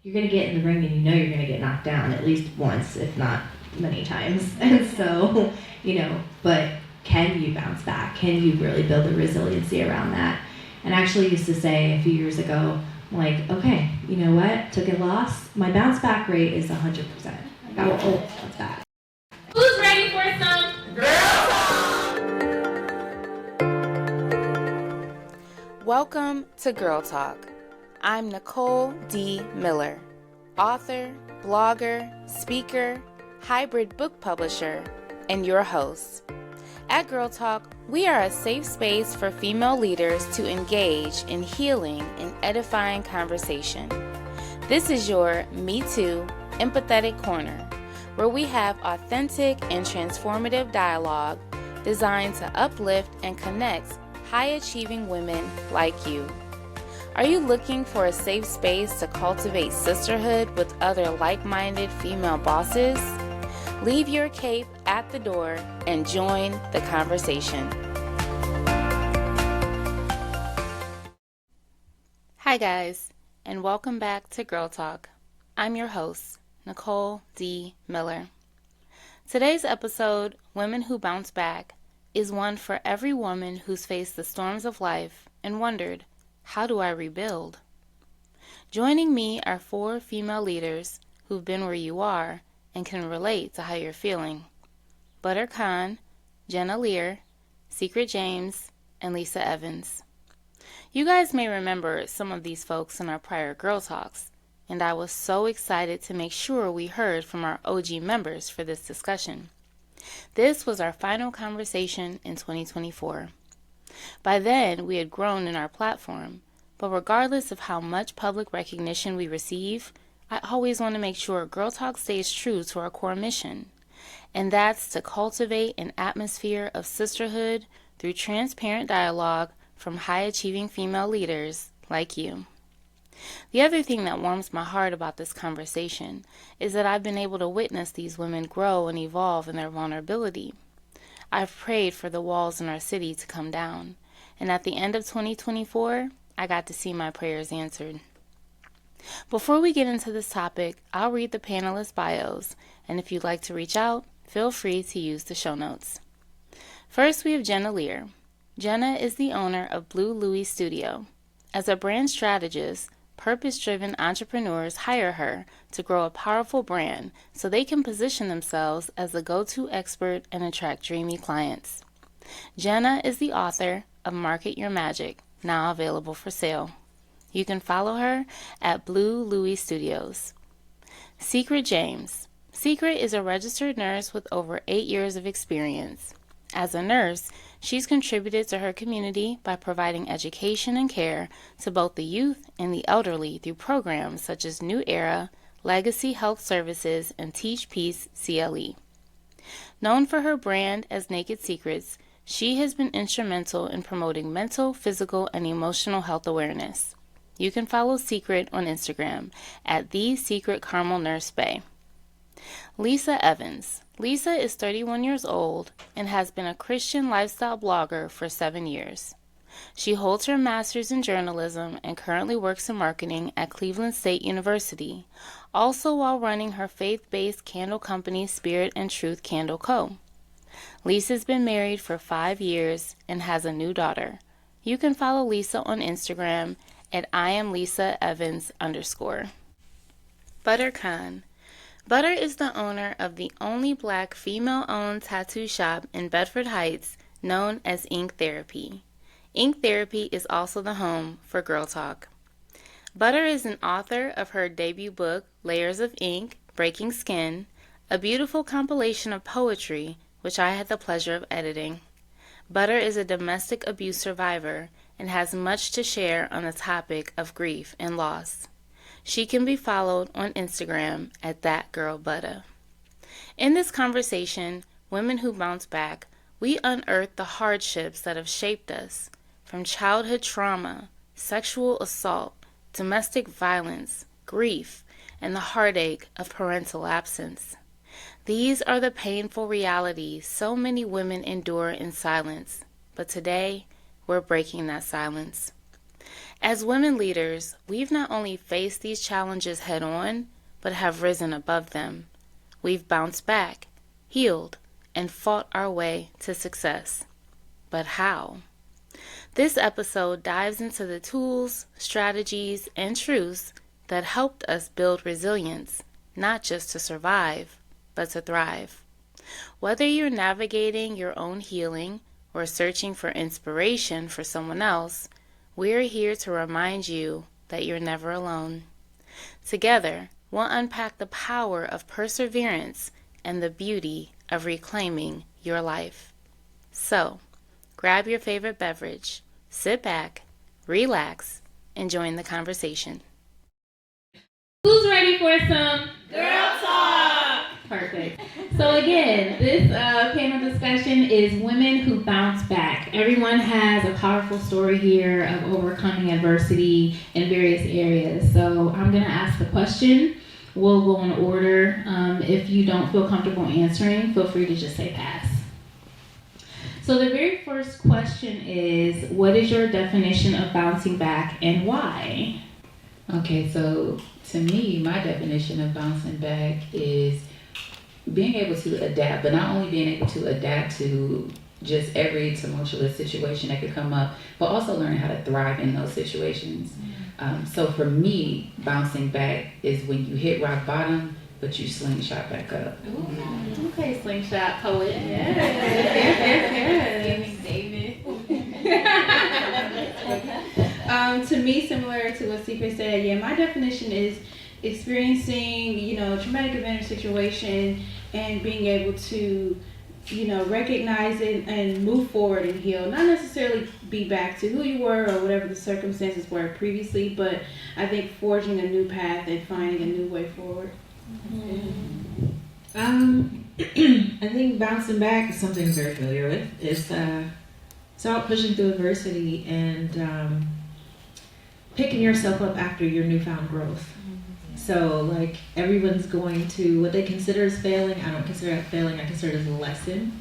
you're going to get in the ring and you know you're going to get knocked down at least once, if not many times. And so, but can you bounce back? Can you really build a resiliency around that? And I actually used to say a few years ago, like, okay, you know what? Took a loss. My bounce back rate is 100%. I got to bounce back. Who's ready for some Girl Talk? Welcome to Girl Talk. I'm Nicole D. Miller, author, blogger, speaker, hybrid book publisher, and your host. At Girl Talk, we are a safe space for female leaders to engage in healing and edifying conversation. This is your Me Too, empathetic corner, where we have authentic and transformative dialogue designed to uplift and connect high-achieving women like you. Are you looking for a safe space to cultivate sisterhood with other like-minded female bosses? Leave your cape at the door and join the conversation. Hi guys, and welcome back to Girl Talk. I'm your host, Nicole D. Miller. Today's episode, Women Who Bounce Back, is one for every woman who's faced the storms of life and wondered, how do I rebuild? Joining me are 4 female leaders who've been where you are and can relate to how you're feeling. Butter Khan, Jennah Lear, Secret James, and Lisa Evans. You guys may remember some of these folks in our prior Girl Talks, and I was so excited to make sure we heard from our OG members for this discussion. This was our final conversation in 2024. By then, we had grown in our platform, but regardless of how much public recognition we receive, I always want to make sure Girl Talk stays true to our core mission, and that's to cultivate an atmosphere of sisterhood through transparent dialogue from high-achieving female leaders like you. The other thing that warms my heart about this conversation is that I've been able to witness these women grow and evolve in their vulnerability. I've prayed for the walls in our city to come down, and at the end of 2024, I got to see my prayers answered. Before we get into this topic, I'll read the panelists' bios, and if you'd like to reach out, feel free to use the show notes. First, we have Jennah Lear. Jennah is the owner of Blue Louie Studio. As a brand strategist, purpose-driven entrepreneurs hire her to grow a powerful brand so they can position themselves as the go-to expert and attract dreamy clients. Jennah is the author of Market Your Magic, now available for sale. You can follow her at Blue Louie Studios. Secret James. Secret is a registered nurse with over 8 years of experience. As a nurse, she's contributed to her community by providing education and care to both the youth and the elderly through programs such as New Era, Legacy Health Services, and Teach Peace CLE. Known for her brand as Naked Secrets, she has been instrumental in promoting mental, physical, and emotional health awareness. You can follow Secret on Instagram at The Secret Carmel Nurse Bay. Lisa Evans. Lisa is 31 years old and has been a Christian lifestyle blogger for 7 years. She holds her master's in journalism and currently works in marketing at Cleveland State University, also while running her faith-based candle company Spirit and Truth Candle Co. Lisa's been married for 5 years and has a new daughter. You can follow Lisa on Instagram at IamLisaEvans_. Butter Khan. Butter is the owner of the only Black female-owned tattoo shop in Bedford Heights known as Ink Therapy. Ink Therapy is also the home for Girl Talk. Butter is an author of her debut book, Layers of Ink, Breaking Skin, a beautiful compilation of poetry which I had the pleasure of editing. Butter is a domestic abuse survivor and has much to share on the topic of grief and loss. She can be followed on Instagram at ThatGirlButta. In this conversation, Women Who Bounce Back, we unearth the hardships that have shaped us, from childhood trauma, sexual assault, domestic violence, grief, and the heartache of parental absence. These are the painful realities so many women endure in silence, but today, we're breaking that silence. As women leaders, we've not only faced these challenges head on, but have risen above them. We've bounced back, healed, and fought our way to success. But how? This episode dives into the tools, strategies, and truths that helped us build resilience, not just to survive, but to thrive. Whether you're navigating your own healing or searching for inspiration for someone else, we're here to remind you that you're never alone. Together, we'll unpack the power of perseverance and the beauty of reclaiming your life. So, grab your favorite beverage, sit back, relax, and join the conversation. Who's ready for some girl talk? Perfect. So again, this panel discussion is women who bounce back. Everyone has a powerful story here of overcoming adversity in various areas. So I'm going to ask the question. We'll go in order. If you don't feel comfortable answering, feel free to just say pass. So the very first question is, what is your definition of bouncing back and why? Okay, so to me, my definition of bouncing back is being able to adapt, but not only being able to adapt to just every tumultuous situation that could come up, but also learning how to thrive in those situations. So for me, bouncing back is when you hit rock bottom, but you slingshot back up. Ooh, okay, slingshot poet. Yes. To me, similar to what Secret said, yeah, my definition is experiencing, traumatic event or situation and being able to, recognize it and move forward and heal. Not necessarily be back to who you were or whatever the circumstances were previously, but I think forging a new path and finding a new way forward. I think bouncing back is something I'm very familiar with. It's about pushing through adversity and picking yourself up after your newfound growth. So, like, everyone's going to what they consider as failing. I don't consider that failing. I consider it as a lesson.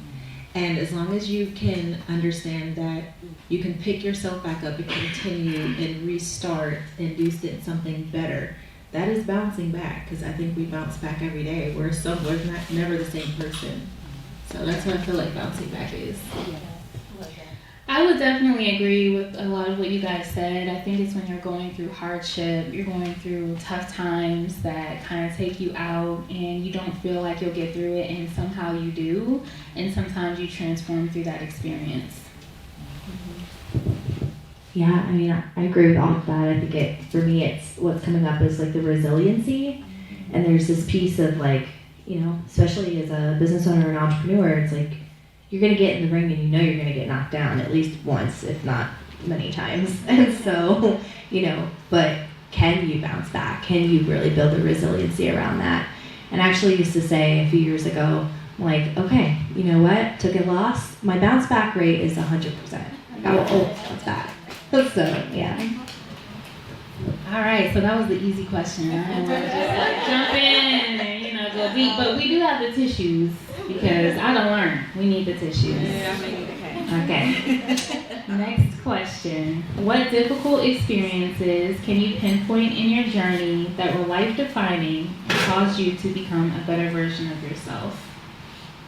And as long as you can understand that you can pick yourself back up and continue and restart and do something better, that is bouncing back. Because I think we bounce back every day. We're never the same person. So that's what I feel like bouncing back is. I would definitely agree with a lot of what you guys said. I think it's when you're going through hardship, you're going through tough times that kind of take you out and you don't feel like you'll get through it, and somehow you do, and sometimes you transform through that experience. Yeah, I mean, I agree with all of that. I think for me, it's what's coming up is like the resiliency. And there's this piece of like, especially as a business owner or an entrepreneur, it's like, you're going to get in the ring and you're going to get knocked down at least once, if not many times. And so, but can you bounce back? Can you really build a resiliency around that? And I actually used to say a few years ago, like, okay, you know what? Took a loss. My bounce back rate is 100%. I will always bounce back. So, yeah. All right, so that was the easy question. I didn't want to just like jump in and go deep, but we do have the tissues because I don't learn. We need the tissues. Okay. Next question: what difficult experiences can you pinpoint in your journey that were life-defining and caused you to become a better version of yourself?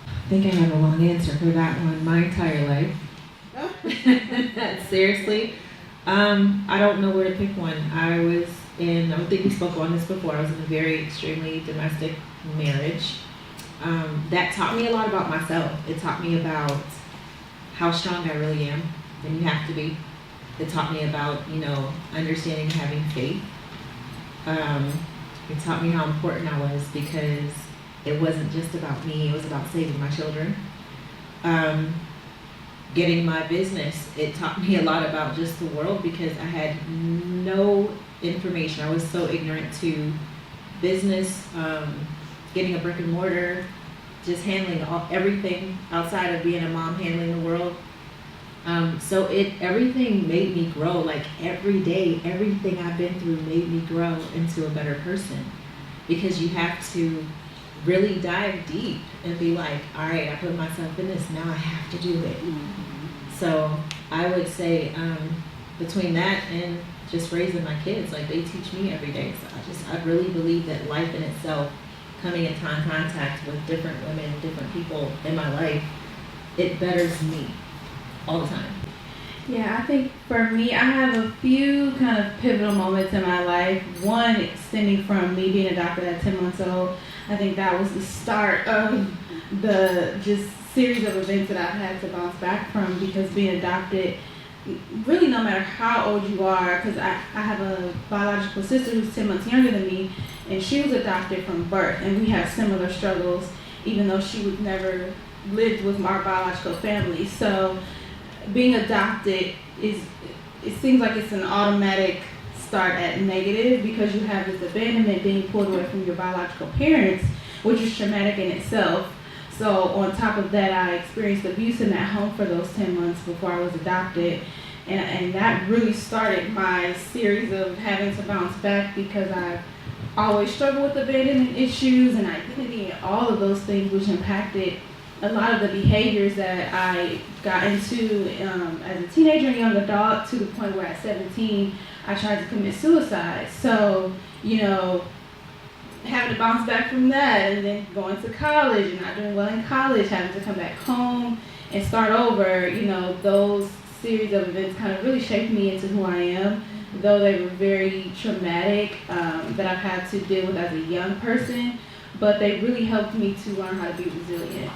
I think I have a long answer for that one. My entire life. Seriously. I don't know where to pick one. I don't think we spoke on this before. I was in a very extremely domestic marriage. That taught me a lot about myself. It taught me about how strong I really am, and you have to be. It taught me about, understanding and having faith. It taught me how important I was because it wasn't just about me, it was about saving my children. Getting my business, it taught me a lot about just the world because I had no information. I was so ignorant to business, getting a brick and mortar, just handling everything outside of being a mom, handling the world. So everything made me grow. Like every day, everything I've been through made me grow into a better person because you have to really dive deep and be like, all right, I put myself in this, now I have to do it. So I would say between that and just raising my kids. Like, they teach me every day. So I really believe that life in itself, coming into contact with different women, different people in my life, it betters me all the time. Yeah, I think for me, I have a few kind of pivotal moments in my life. One extending from me being adopted at 10 months old. I think that was the start of the just series of events that I've had to bounce back from, because being adopted, really no matter how old you are, because I have a biological sister who's 10 months younger than me, and she was adopted from birth, and we have similar struggles, even though she was never lived with our biological family. So being adopted it seems like it's an automatic start at negative, because you have this abandonment, being pulled away from your biological parents, which is traumatic in itself. So on top of that, I experienced abuse in that home for those 10 months before I was adopted. And that really started my series of having to bounce back, because I've always struggled with abandonment issues and identity and all of those things, which impacted a lot of the behaviors that I got into as a teenager and young adult, to the point where at 17, I tried to commit suicide. So, having to bounce back from that, and then going to college and not doing well in college, having to come back home and start over, those series of events kind of really shaped me into who I am, though they were very traumatic, that I've had to deal with as a young person, but they really helped me to learn how to be resilient.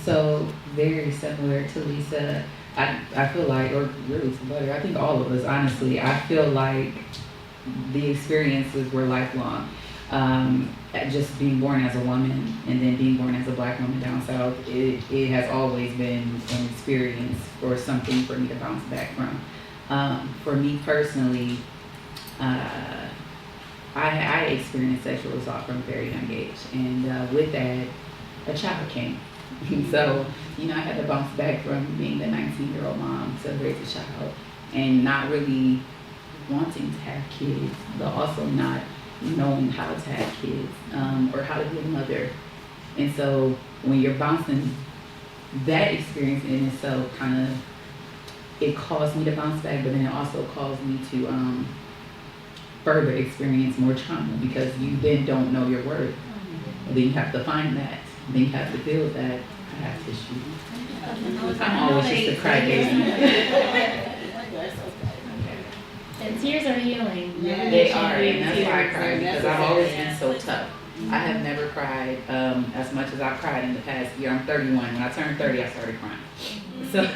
So very similar to Lisa. I feel like, or really to Butter, I think all of us, honestly, I feel like the experiences were lifelong. Just being born as a woman and then being born as a Black woman down south, it has always been an experience or something for me to bounce back from. For me personally, I experienced sexual assault from a very young age, and with that, a child came. So, I had to bounce back from being the 19-year-old mom to raise a child, and not really wanting to have kids, but also not knowing how to have kids, or how to be a mother. And so when you're bouncing, that experience in itself it caused me to bounce back, but then it also caused me to further experience more trauma, because you then don't know your worth. Then you have to find that. Then you have to build that. I have tissue. I'm always just a crybaby. And tears are healing. Yeah. They are, and that's why I cry, because I've always been so tough. I have never cried as much as I've cried in the past year. I'm 31. When I turned 30, I started crying. So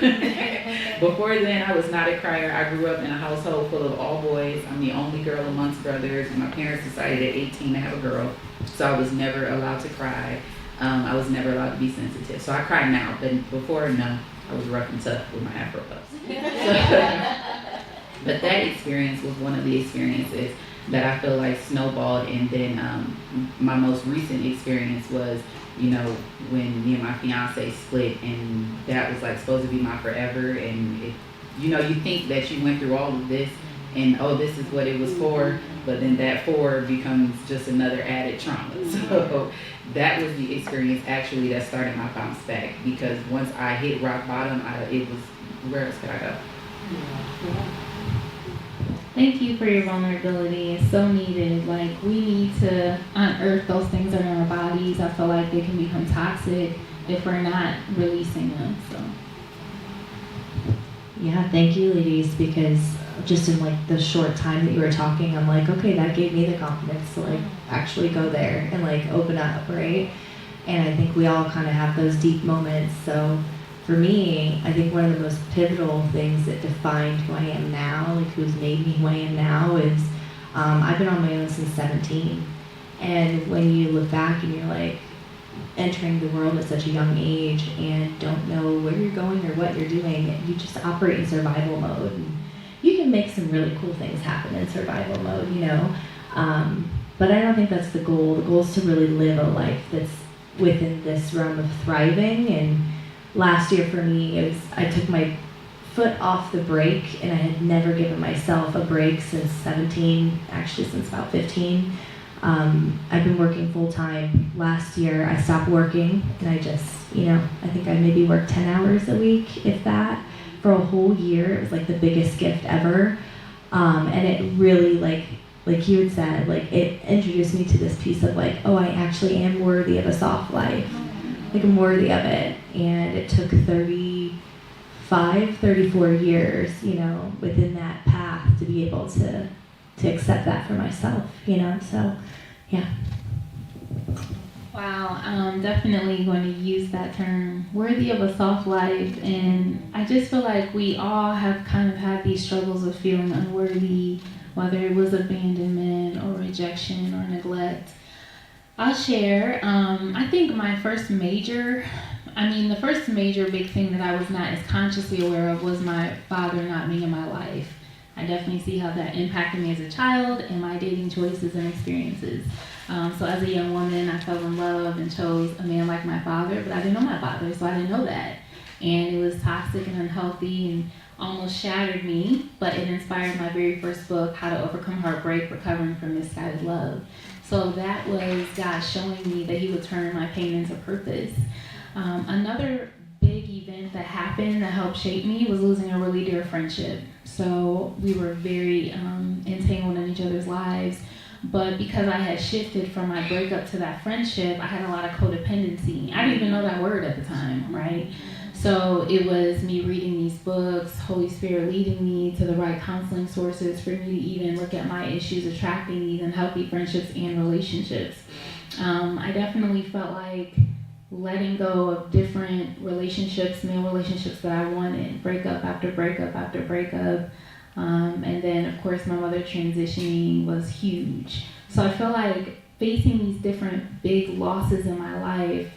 before then, I was not a crier. I grew up in a household full of all boys. I'm the only girl amongst brothers. My parents decided at 18 to have a girl, so I was never allowed to cry. I was never allowed to be sensitive. So I cry now, but before, no, I was rough and tough with my Afro puffs. But that experience was one of the experiences that I feel like snowballed. And then my most recent experience was, when me and my fiance split, and that was like supposed to be my forever. And you think that you went through all of this, and this is what it was for, but then that becomes just another added trauma. So that was the experience actually that started my bounce back, because once I hit rock bottom, it was, where else could I go? Thank you for your vulnerability. It's so needed. Like, we need to unearth those things that are in our bodies. I feel like they can become toxic if we're not releasing them. So, Yeah, thank you, ladies, because just in like the short time that you were talking, I'm like, okay, that gave me the confidence to like actually go there and like open up, right? And I think we all kind of have those deep moments. So for me, I think one of the most pivotal things that defined who I am now, like who's made me who I am now, is I've been on my own since 17. And when you look back and you're like entering the world at such a young age and don't know where you're going or what you're doing, you just operate in survival mode. And you can make some really cool things happen in survival mode, but I don't think that's the goal. The goal is to really live a life that's within this realm of thriving. And last year for me, I took my foot off the brake, and I had never given myself a break since 17, actually since about 15. I've been working full time. Last year I stopped working, and I just, I think I maybe worked 10 hours a week, if that, for a whole year. It was like the biggest gift ever. And it really like you had said, like it introduced me to this piece of like, oh, I actually am worthy of a soft life. Like I'm worthy of it. And it took 34 years, you know, within that path to be able to accept that for myself, you know, so yeah. Wow, definitely going to use that term, worthy of a soft life. And I just feel like we all have kind of had these struggles of feeling unworthy, whether it was abandonment or rejection or neglect. I'll share, I think the first major big thing that I was not as consciously aware of was my father not being in my life. I definitely see how that impacted me as a child and my dating choices and experiences. So as a young woman, I fell in love and chose a man like my father, but I didn't know my father, so I didn't know that. And it was toxic and unhealthy and almost shattered me, but it inspired my very first book, How to Overcome Heartbreak, Recovering from Misguided Love. So that was God showing me that he would turn my pain into purpose. Another big event that happened that helped shape me was losing a really dear friendship. So we were very entangled in each other's lives. But because I had shifted from my breakup to that friendship, I had a lot of codependency. I didn't even know that word at the time, right? So it was me reading these books, Holy Spirit leading me to the right counseling sources for me to even look at my issues, attracting these unhealthy friendships and relationships. I definitely felt like letting go of different relationships, male relationships that I wanted, breakup after breakup after breakup. And then, of course, my mother transitioning was huge. So I feel like facing these different big losses in my life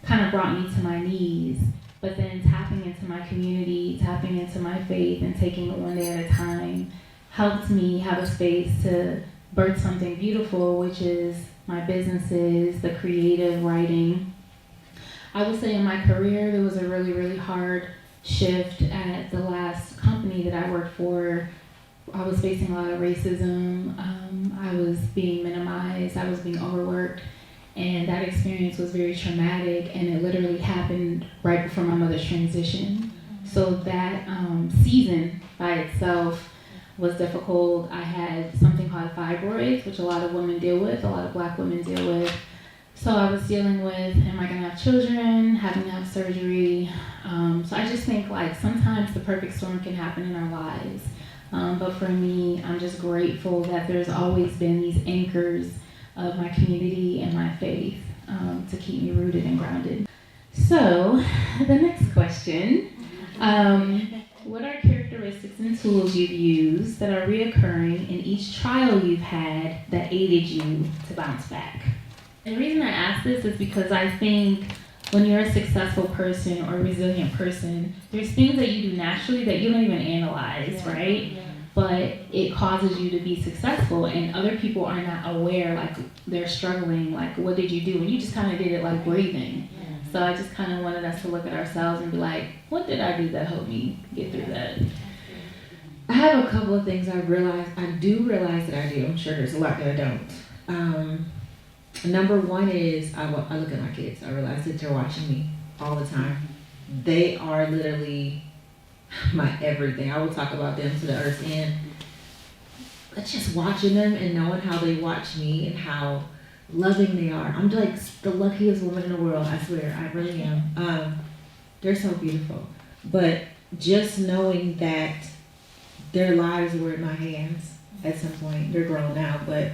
kind of brought me to my knees. But then tapping into my community, tapping into my faith, and taking it one day at a time helped me have a space to birth something beautiful, which is my businesses, the creative writing. I would say in my career, there was a really, really hard shift at the last company that I worked for. I was facing a lot of racism. I was being minimized. I was being overworked. And that experience was very traumatic, and it literally happened right before my mother's transition. So that season by itself was difficult. I had something called fibroids, which a lot of women deal with, a lot of Black women deal with. So I was dealing with, am I gonna have children, having to have surgery? So I just think like sometimes the perfect storm can happen in our lives. But for me, I'm just grateful that there's always been these anchors of my community and my faith to keep me rooted and grounded. So the next question, what are characteristics and tools you've used that are reoccurring in each trial you've had that aided you to bounce back? And the reason I ask this is because I think when you're a successful person or a resilient person, there's things that you do naturally that you don't even analyze, right? Yeah. But it causes you to be successful, and other people are not aware, like they're struggling, like what did you do? And you just kind of did it like breathing. Yeah. So I just kind of wanted us to look at ourselves and be like, what did I do that helped me get through that? I have a couple of things I do realize that I do. I'm sure there's a lot that I don't. Number one is I look at my kids. I realize that they're watching me all the time. They are literally my everything. I will talk about them to the earth's end. But just watching them and knowing how they watch me and how loving they are. I'm like the luckiest woman in the world, I swear. I really am. They're so beautiful. But just knowing that their lives were in my hands at some point. They're grown now, but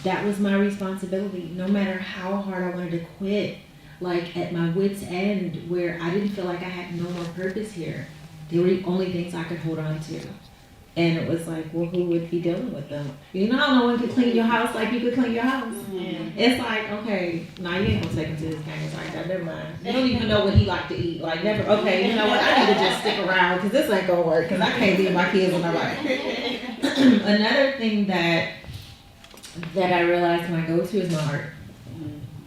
that was my responsibility. No matter how hard I wanted to quit, like at my wit's end where I didn't feel like I had no more purpose here. They were the only things I could hold on to. And it was like, well, who would be dealing with them? You know how no one could clean your house like you could clean your house? Yeah. It's like, okay, now you ain't gonna take him to his game. It's like, that, never mind. You don't even know what he like to eat. Like, never, okay, you know what? I need to just stick around because this ain't gonna work because I can't leave my kids on my right. Another thing that I realized my go-to is my art.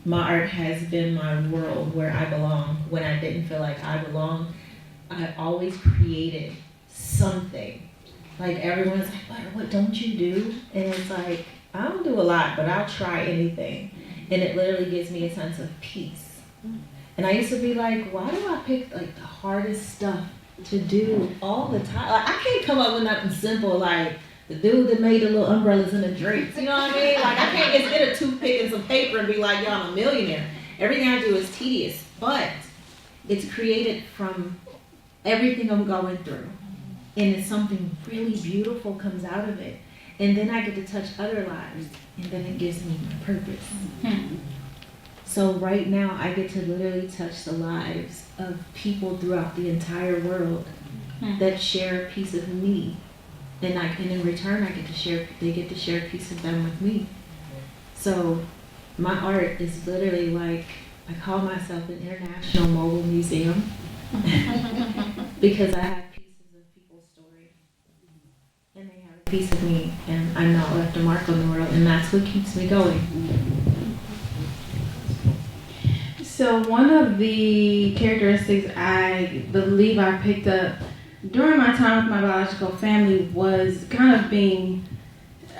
My art has been my world where I belong. When I didn't feel like I belonged, I always created something. Like everyone's like, what don't you do? And it's like, I don't do a lot, but I'll try anything. And it literally gives me a sense of peace. And I used to be like, why do I pick like the hardest stuff to do all the time. Like, I can't come up with nothing simple like the dude that made the little umbrellas and the drinks. You know what I mean? Like, I can't just get a toothpick and some paper and be like, yo, I'm a millionaire. Everything I do is tedious, but it's created from everything I'm going through. And it's something really beautiful comes out of it. And then I get to touch other lives, and then it gives me my purpose. So right now, I get to literally touch the lives of people throughout the entire world that share a piece of me. And in return, they get to share a piece of them with me. So my art is literally like, I call myself an international mobile museum because I have pieces of people's story. And they have a piece of me, and I know I left a mark on the world, and that's what keeps me going. So one of the characteristics I believe I picked up during my time with my biological family was kind of being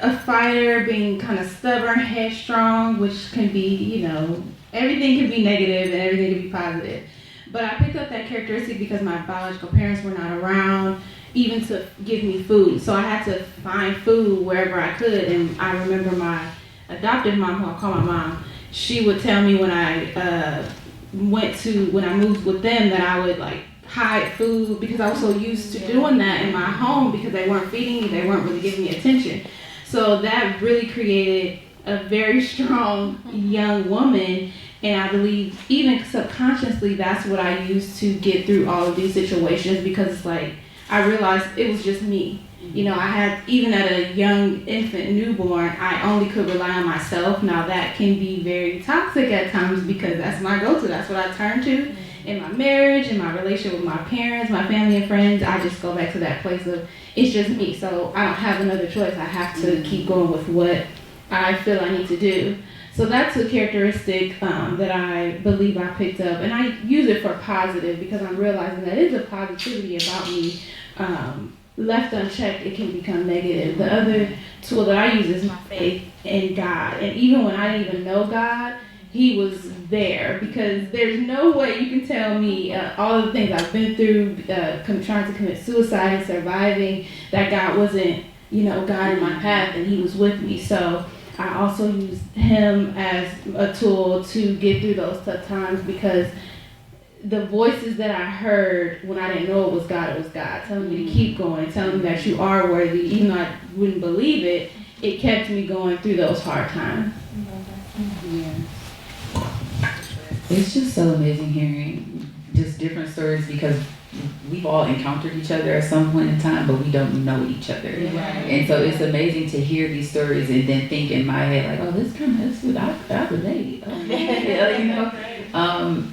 a fighter, being kind of stubborn, headstrong, which can be, you know, everything can be negative and everything can be positive. But I picked up that characteristic because my biological parents were not around even to give me food. So I had to find food wherever I could. And I remember my adopted mom, who I call my mom, she would tell me when I moved with them that I would like hide food because I was so used to doing that in my home because they weren't feeding me, they weren't really giving me attention. So that really created a very strong young woman, and I believe even subconsciously that's what I used to get through all of these situations because it's like I realized it was just me. You know, I had, even at a young infant newborn, I only could rely on myself. Now that can be very toxic at times because that's my go-to. That's what I turn to in my marriage, in my relationship with my parents, my family and friends. I just go back to that place of, it's just me. So I don't have another choice. I have to keep going with what I feel I need to do. So that's a characteristic that I believe I picked up. And I use it for positive because I'm realizing that it's a positivity about me. Left unchecked, it can become negative. The other tool that I use is my faith in God. And even when I didn't even know God, He was there because there's no way you can tell me all of the things I've been through, trying to commit suicide and surviving, that God wasn't, you know, guiding my path and He was with me. So I also use Him as a tool to get through those tough times because the voices that I heard when I didn't know it was God telling me to keep going, telling me that you are worthy, even though I wouldn't believe it, it kept me going through those hard times. Yeah. It's just so amazing hearing just different stories because we've all encountered each other at some point in time, but we don't know each other. Right. And so it's amazing to hear these stories and then think in my head, like, oh, this what I relate. Okay. You know?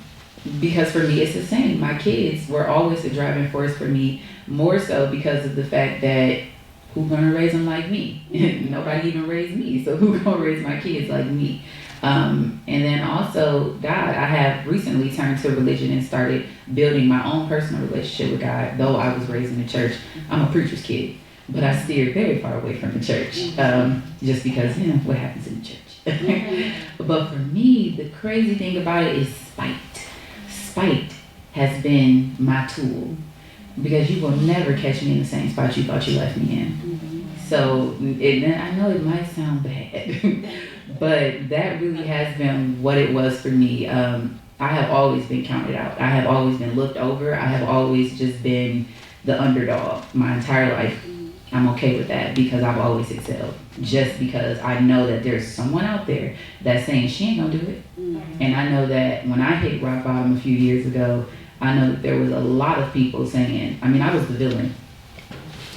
Because for me, it's the same. My kids were always a driving force for me, more so because of the fact that who's gonna raise them like me? Nobody even raised me, so who's gonna raise my kids like me? And then also God, I have recently turned to religion and started building my own personal relationship with God. Though I was raised in the church, I'm a preacher's kid, but I steered very far away from the church, just because, you know, what happens in the church. But for me, the crazy thing about it is spite. Spite has been my tool because you will never catch me in the same spot you thought you left me in. So I know it might sound bad, but that really has been what it was for me. I have always been counted out. I have always been looked over. I have always just been the underdog my entire life. I'm okay with that because I've always excelled. Just because I know that there's someone out there that's saying she ain't gonna do it. And I know that when I hit rock bottom a few years ago, I know that there was a lot of people saying, I mean, I was the villain.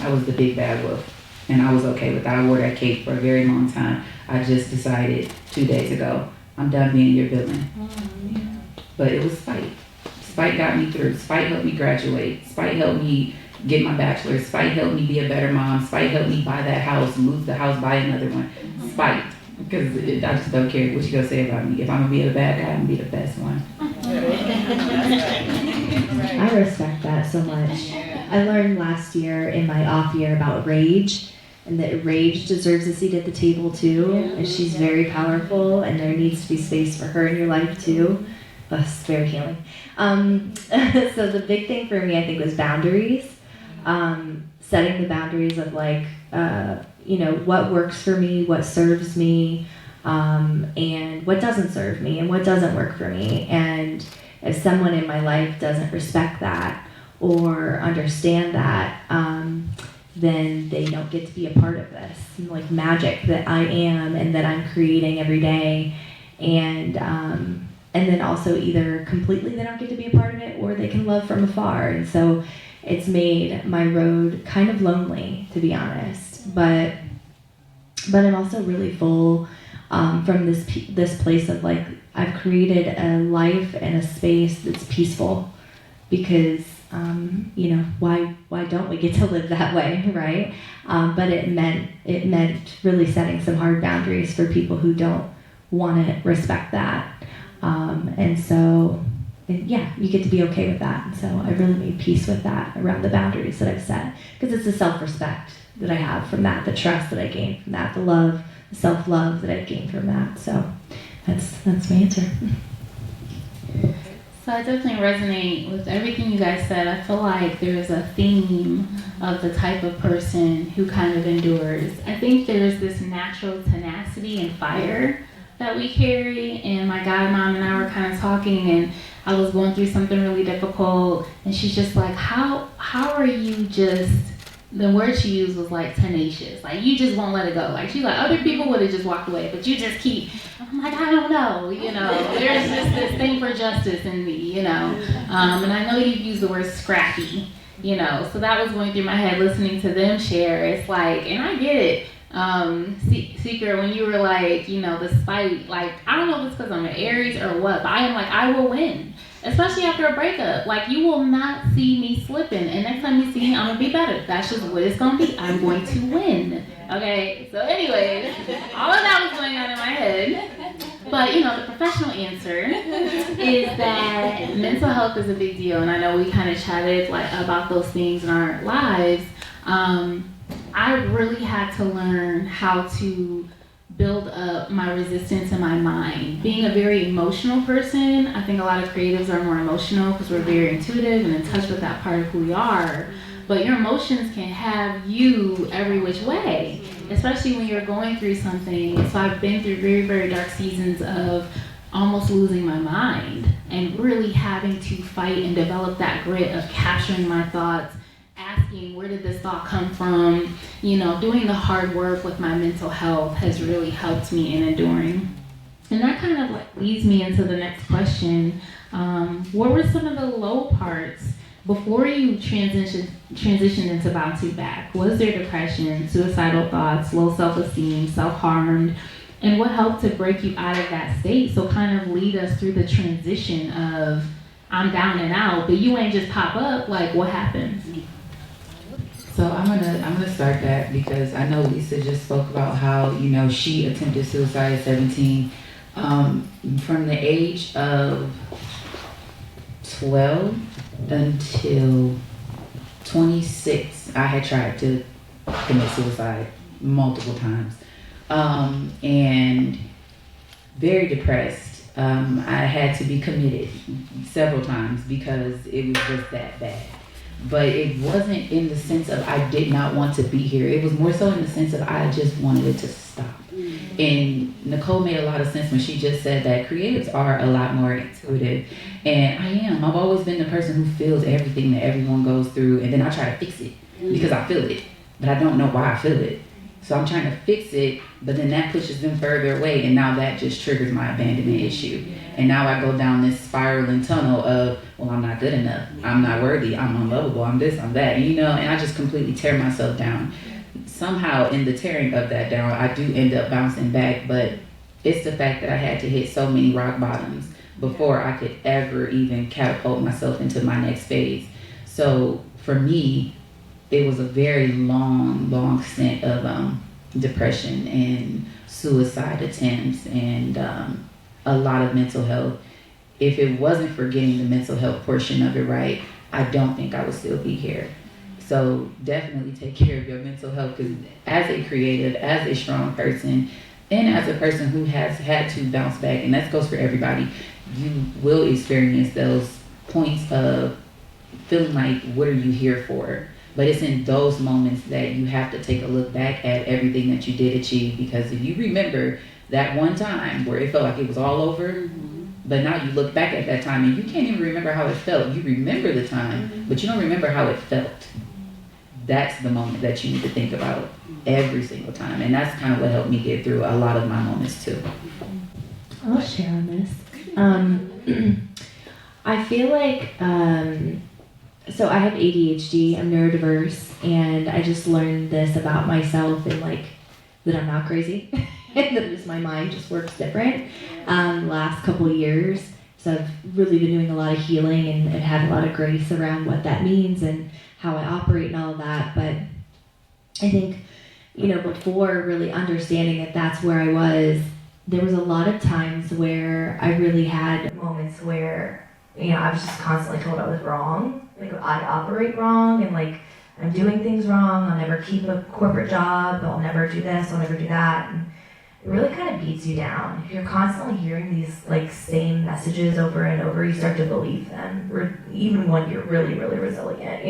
I was the big bad wolf. And I was okay with that. I wore that cape for a very long time. I just decided 2 days ago, I'm done being your villain. But it was spite. Spite got me through. Spite helped me graduate. Spite helped me get my bachelor's. Spite helped me be a better mom. Spite helped me buy that house, move the house, buy another one. Spite. Because I just don't care what you gonna say about me. If I'm gonna be a bad guy, I'm gonna be the best one. I respect that so much. I learned last year in my off year about rage, and that rage deserves a seat at the table too, and she's very powerful, and there needs to be space for her in your life too. That's very healing. So the big thing for me, I think, was boundaries. Setting the boundaries of like, what works for me, what serves me, and what doesn't serve me, and what doesn't work for me. And if someone in my life doesn't respect that or understand that, then they don't get to be a part of this like magic that I am and that I'm creating every day. And then also either completely they don't get to be a part of it, or they can love from afar. And so it's made my road kind of lonely, to be honest. But I'm also really full from this place of like, I've created a life and a space that's peaceful, because why don't we get to live that way, right? But it meant really setting some hard boundaries for people who don't want to respect that. And so, you get to be okay with that. And so I really made peace with that around the boundaries that I've set, because it's the self-respect that I have from that, the trust that I gained from that, the love, the self-love that I've gained from that. So that's my answer. So I definitely resonate with everything you guys said. I feel like there's a theme of the type of person who kind of endures. I think there's this natural tenacity and fire that we carry, and my godmom and I were kind of talking, and I was going through something really difficult, and she's just like, how are you just, the word she used was like tenacious, like you just won't let it go. Like she's like, other people would have just walked away, but you just keep. I'm like, I don't know, there's just this thing for justice in me, and I know you've used the word scrappy, so that was going through my head listening to them share. It's like, and I get it. Seeker, when you were like, despite, like, I don't know if it's because I'm an Aries or what, but I am like, I will win. Especially after a breakup. Like, you will not see me slipping. And next time you see me, I'm going to be better. That's just what it's going to be. I'm going to win. Okay? So anyways, all of that was going on in my head. But, the professional answer is that mental health is a big deal. And I know we kind of chatted like about those things in our lives. I really had to learn how to build up my resistance in my mind. Being a very emotional person, I think a lot of creatives are more emotional because we're very intuitive and in touch with that part of who we are. But your emotions can have you every which way, especially when you're going through something. So I've been through very, very dark seasons of almost losing my mind and really having to fight and develop that grit of capturing my thoughts, asking where did this thought come from, doing the hard work with my mental health has really helped me in enduring. And that kind of like leads me into the next question. What were some of the low parts before you transitioned into bouncing back? Was there depression, suicidal thoughts, low self-esteem, self-harmed? And what helped to break you out of that state? So kind of lead us through the transition of I'm down and out, but you ain't just pop up. Like, what happened? So I'm gonna start that because I know Lisa just spoke about how she attempted suicide at 17. From the age of 12 until 26, I had tried to commit suicide multiple times, and very depressed. I had to be committed several times because it was just that bad. But it wasn't in the sense of I did not want to be here. It was more so in the sense of I just wanted it to stop. And Nicole made a lot of sense when she just said that creatives are a lot more intuitive. And I am. I've always been the person who feels everything that everyone goes through, and then I try to fix it because I feel it, but I don't know why I feel it. So I'm trying to fix it, but then that pushes them further away, and now that just triggers my abandonment issue. And now I go down this spiraling tunnel of, well, I'm not good enough, I'm not worthy, I'm unlovable, I'm this, I'm that, and I just completely tear myself down. Somehow in the tearing of that down, I do end up bouncing back, but it's the fact that I had to hit so many rock bottoms before I could ever even catapult myself into my next phase. So for me, it was a very long stint of depression and suicide attempts and a lot of mental health. If it wasn't for getting the mental health portion of it right, I don't think I would still be here. So definitely take care of your mental health, because as a creative, as a strong person, and as a person who has had to bounce back, and that goes for everybody, you will experience those points of feeling like, what are you here for? But it's in those moments that you have to take a look back at everything that you did achieve, because if you remember that one time where it felt like it was all over, but now you look back at that time and you can't even remember how it felt. You remember the time, but you don't remember how it felt. That's the moment that you need to think about every single time. And that's kind of what helped me get through a lot of my moments too. I'll share on this. I feel like, so I have ADHD, I'm neurodiverse, and I just learned this about myself, and like, that I'm not crazy, and that just my mind just works different. Last couple of years, so I've really been doing a lot of healing and had a lot of grace around what that means and how I operate and all of that. But I think, before really understanding that that's where I was, there was a lot of times where I really had moments where, I was just constantly told I was wrong. Like, I operate wrong, and like, I'm doing things wrong. I'll never keep a corporate job. I'll never do this. I'll never do that. And it really kind of beats you down. If you're constantly hearing these like same messages over and over, you start to believe them, even when you're really, really resilient,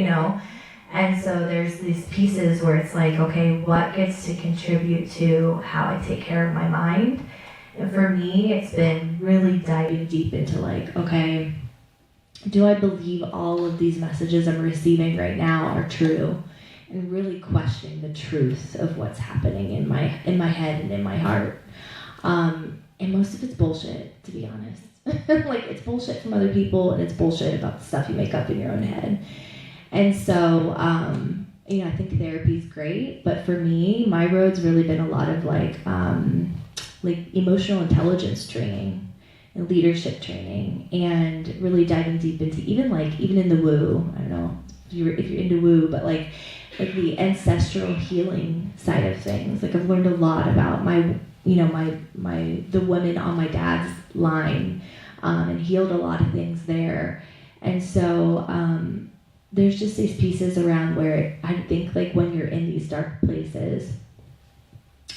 And so there's these pieces where it's like, okay, what gets to contribute to how I take care of my mind? And for me, it's been really diving deep into like, okay, do I believe all of these messages I'm receiving right now are true? And really questioning the truth of what's happening in my head and in my heart. And most of it's bullshit, to be honest. Like, it's bullshit from other people, and it's bullshit about the stuff you make up in your own head. And so, I think therapy's great, but for me, my road's really been a lot of like emotional intelligence training and leadership training, and really diving deep into even in the woo. I don't know if you're into woo, but like the ancestral healing side of things. Like, I've learned a lot about the women on my dad's line, and healed a lot of things there. And so there's just these pieces around where I think like when you're in these dark places,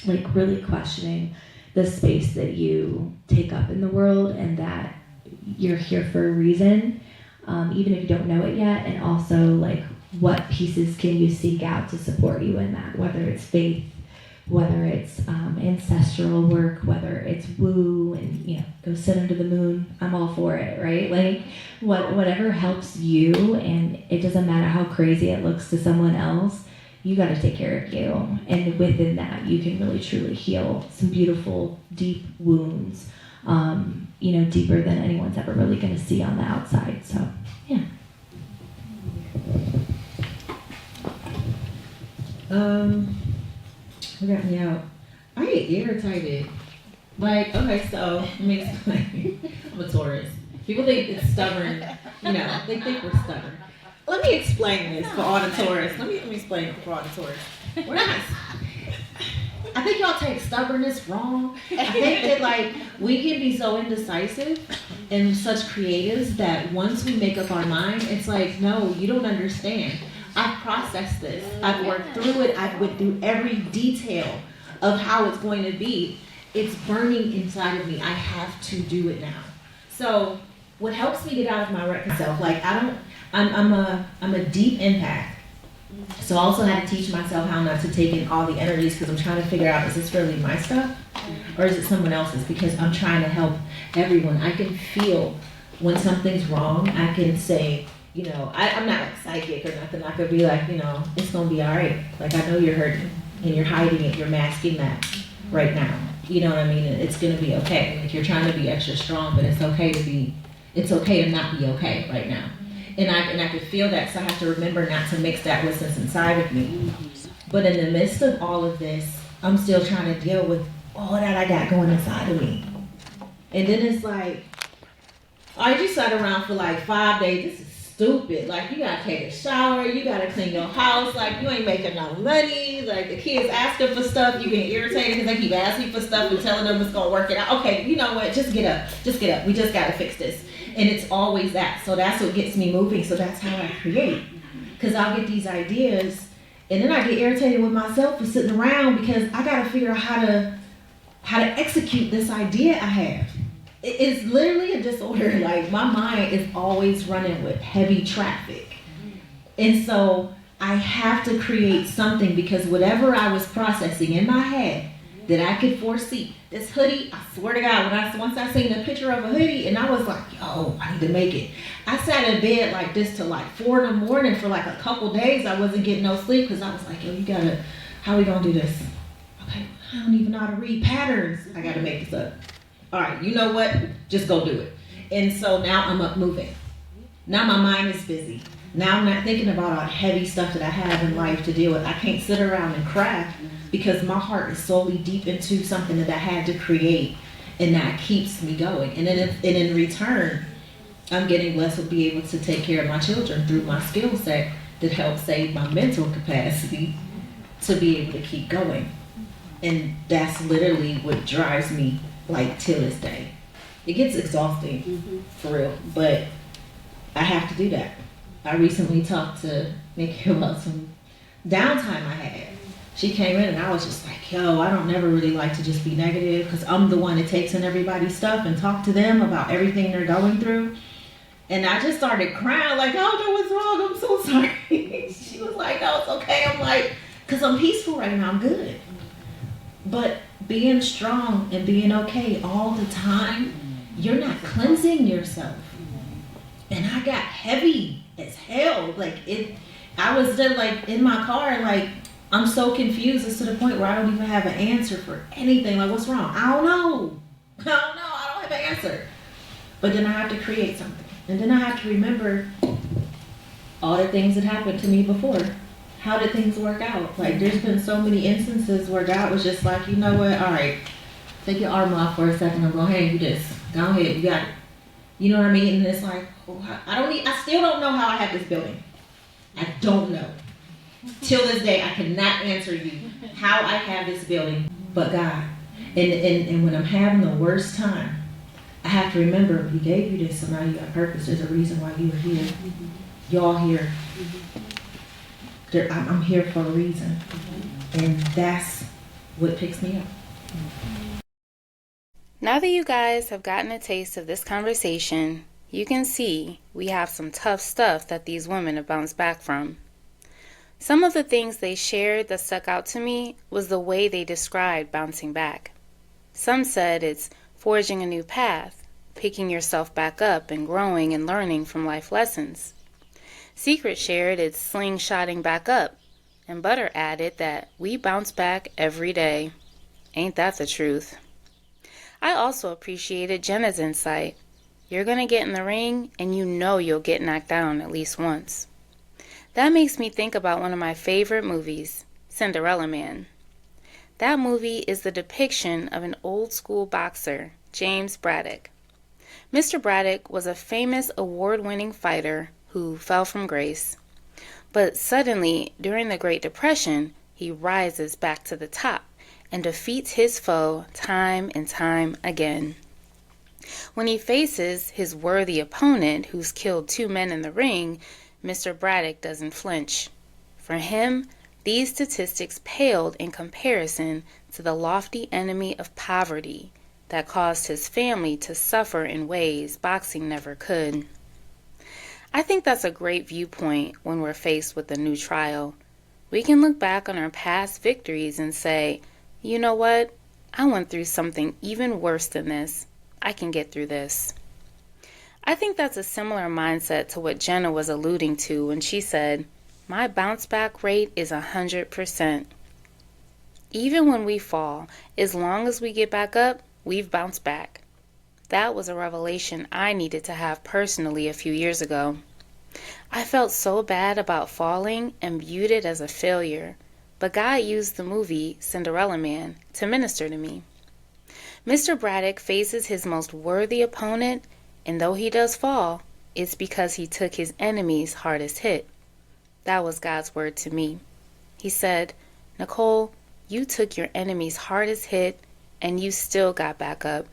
like really questioning the space that you take up in the world, and that you're here for a reason, even if you don't know it yet. And also like, what pieces can you seek out to support you in that, whether it's faith, whether it's ancestral work, whether it's woo and go sit under the moon. I'm all for it, right? Like, whatever helps you, and it doesn't matter how crazy it looks to someone else. You got to take care of you, and within that, you can really truly heal some beautiful, deep wounds, deeper than anyone's ever really going to see on the outside. So, yeah. What got me out? I get irritated. Like, okay, so let me explain. I'm a Taurus. People think it's stubborn. They think we're stubborn. Let me explain this for all the Taurus. Let me explain it for all the Taurus. We're not. I think y'all take stubbornness wrong. I think that like we can be so indecisive and such creatives that once we make up our mind, it's like, no, you don't understand. I've processed this. I've worked through it. I've went through every detail of how it's going to be. It's burning inside of me. I have to do it now. So what helps me get out of my record self, like I'm a deep empath. So I also had to teach myself how not to take in all the energies, because I'm trying to figure out, is this really my stuff or is it someone else's? Because I'm trying to help everyone. I can feel when something's wrong. I can say, I'm not like psychic or nothing. I could be like, it's gonna be all right. Like, I know you're hurting and you're hiding it. You're masking that right now. You know what I mean? It's gonna be okay. Like, you're trying to be extra strong, but it's okay to not be okay right now. And I could feel that, so I have to remember not to mix that with what's inside of me. But in the midst of all of this, I'm still trying to deal with all that I got going inside of me. And then it's like, I just sat around for like 5 days. This is stupid. Like, you gotta take a shower, you gotta clean your house, like, you ain't making no money, like, the kids asking for stuff, you getting irritated because they keep asking for stuff and telling them it's gonna work it out. Okay, you know what, just get up, we just gotta fix this. And it's always that. So that's what gets me moving. So that's how I create, because I'll get these ideas and then I get irritated with myself for sitting around, because I gotta figure out how to execute this idea I have. It's literally a disorder. Like, my mind is always running with heavy traffic. And so I have to create something, because whatever I was processing in my head that I could foresee, this hoodie, I swear to God, once I seen a picture of a hoodie and I was like, yo, I need to make it. I sat in bed like this till like 4 in the morning for like a couple days. I wasn't getting no sleep because I was like, yo, how we gonna do this? Okay, I don't even know how to read patterns. I gotta make this up. All right, you know what? Just go do it. And so now I'm up moving. Now my mind is busy. Now I'm not thinking about all the heavy stuff that I have in life to deal with. I can't sit around and craft because my heart is solely deep into something that I had to create, and that keeps me going. And in return, I'm getting blessed to be able to take care of my children through my skill set that helps save my mental capacity to be able to keep going. And that's literally what drives me, like, till this day. It gets exhausting, for real, but I have to do that. I recently talked to Nikki about some downtime I had. She came in and I was just like, yo, I don't never really like to just be negative, because I'm the one that takes in everybody's stuff and talk to them about everything they're going through. And I just started crying like, oh, what's wrong? I'm so sorry. She was like, no, it's okay. I'm like, because I'm peaceful right now. I'm good. But being strong and being okay all the time, you're not cleansing yourself. And I got heavy as hell. I was there like in my car, like, I'm so confused. It's to the point where I don't even have an answer for anything. Like, what's wrong? I don't know. I don't have an answer. But then I have to create something. And then I have to remember all the things that happened to me before. How did things work out? Like, there's been so many instances where God was just like, you know what? All right, take your arm off for a second. I'm going to hand you this. Go ahead. You got it. You know what I mean? And it's like, I still don't know how I have this building. I don't know. Till this day, I cannot answer you how I have this building, but God. And when I'm having the worst time, I have to remember, He gave you this, so now you got purpose. There's a reason why you are here. Y'all here. I'm here for a reason. And that's what picks me up. Now that you guys have gotten a taste of this conversation, you can see we have some tough stuff that these women have bounced back from. Some of the things they shared that stuck out to me was the way they described bouncing back. Some said it's forging a new path, picking yourself back up and growing and learning from life lessons. Secret shared it's slingshotting back up, and Butter added that we bounce back every day. Ain't that the truth? I also appreciated Jennah's insight. You're going to get in the ring and you know you'll get knocked down at least once. That makes me think about one of my favorite movies, Cinderella Man. That movie is the depiction of an old school boxer, James Braddock. Mr. Braddock was a famous award-winning fighter who fell from grace. But suddenly, during the Great Depression, he rises back to the top and defeats his foe time and time again. When he faces his worthy opponent who's killed 2 men in the ring, Mr. Braddock doesn't flinch. For him, these statistics paled in comparison to the lofty enemy of poverty that caused his family to suffer in ways boxing never could. I think that's a great viewpoint when we're faced with a new trial. We can look back on our past victories and say, you know what? I went through something even worse than this. I can get through this. I think that's a similar mindset to what Jennah was alluding to when she said, my bounce back rate is 100%. Even when we fall, as long as we get back up, we've bounced back. That was a revelation I needed to have personally a few years ago. I felt so bad about falling and viewed it as a failure, but God used the movie Cinderella Man to minister to me. Mr. Braddock faces his most worthy opponent, and though he does fall, it's because he took his enemy's hardest hit. That was God's word to me. He said, Nicole, you took your enemy's hardest hit, and you still got back up.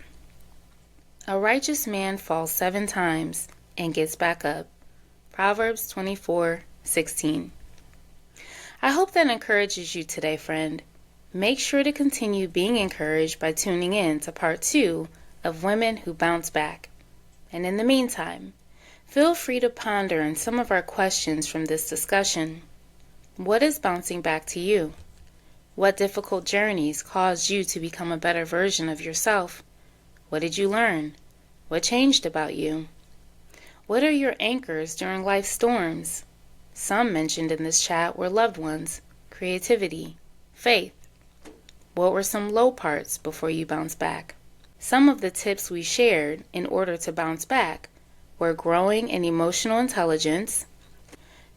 A righteous man falls 7 times and gets back up. Proverbs 24:16. I hope that encourages you today, friend. Make sure to continue being encouraged by tuning in to part 2 of women who bounce back. And in the meantime, feel free to ponder on some of our questions from this discussion. What is bouncing back to you? What difficult journeys caused you to become a better version of yourself? What did you learn? What changed about you? What are your anchors during life's storms? Some mentioned in this chat were loved ones, creativity, faith. What were some low parts before you bounced back? Some of the tips we shared in order to bounce back were growing in emotional intelligence,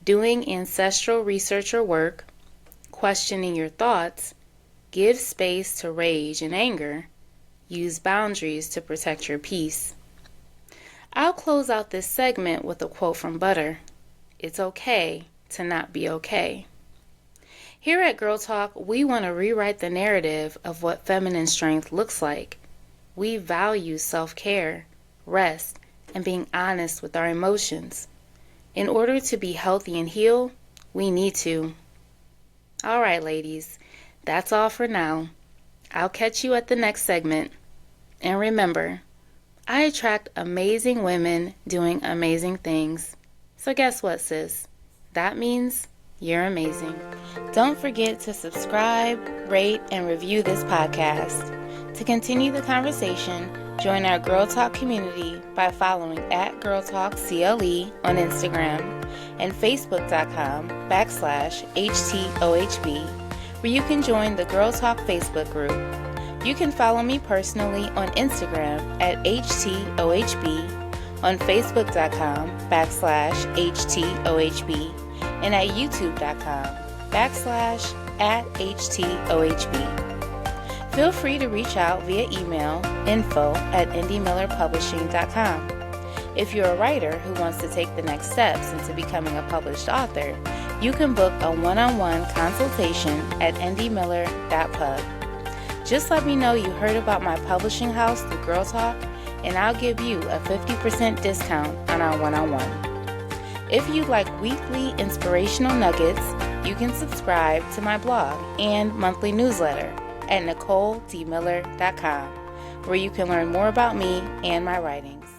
doing ancestral research or work, questioning your thoughts, give space to rage and anger, use boundaries to protect your peace. I'll close out this segment with a quote from Butter. It's okay to not be okay. Here at Girl Talk, we want to rewrite the narrative of what feminine strength looks like. We value self-care, rest, and being honest with our emotions. In order to be healthy and heal, we need to. All right, ladies, that's all for now. I'll catch you at the next segment. And remember, I attract amazing women doing amazing things. So guess what, sis? That means you're amazing. Don't forget to subscribe, rate, and review this podcast. To continue the conversation, join our Girl Talk community by following @GirlTalkCLE on Instagram and Facebook.com/HTOHB, where you can join the Girl Talk Facebook group. You can follow me personally on Instagram @HTOHB, on Facebook.com/HTOHB, and at YouTube.com/@HTOHB. Feel free to reach out via email info@indiemillerpublishing.com. If you're a writer who wants to take the next steps into becoming a published author, you can book a one-on-one consultation at indiemiller.pub. Just let me know you heard about my publishing house through Girl Talk, and I'll give you a 50% discount on our one-on-one. If you'd like weekly inspirational nuggets, you can subscribe to my blog and monthly newsletter at NicoleDmiller.com, where you can learn more about me and my writings.